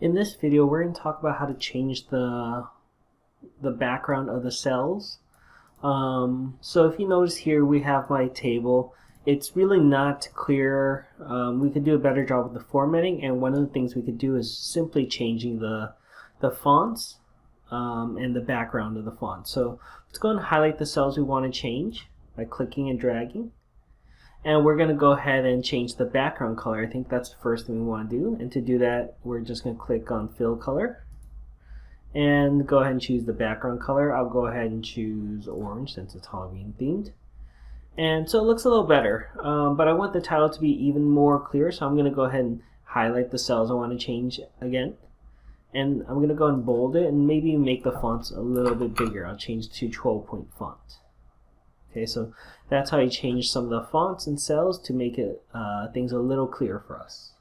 In this video, we're going to talk about how to change the background of the cells. So if you notice here, we have my table. It's really not clear. We could do a better job with the formatting, and one of the things we could do is simply changing the fonts and the background of the font. So let's go and highlight the cells we want to change by clicking and dragging. And we're going to go ahead and change the background color. I think that's the first thing we want to do. And to do that, we're just going to click on Fill Color and go ahead and choose the background color. I'll go ahead and choose orange since it's Halloween themed. And so it looks a little better, but I want the title to be even more clear, so I'm going to go ahead and highlight the cells I want to change again. And I'm going to go and bold it and maybe make the fonts a little bit bigger. I'll change to 12-point font. Okay, so that's how you change some of the fonts and cells to make it things a little clearer for us.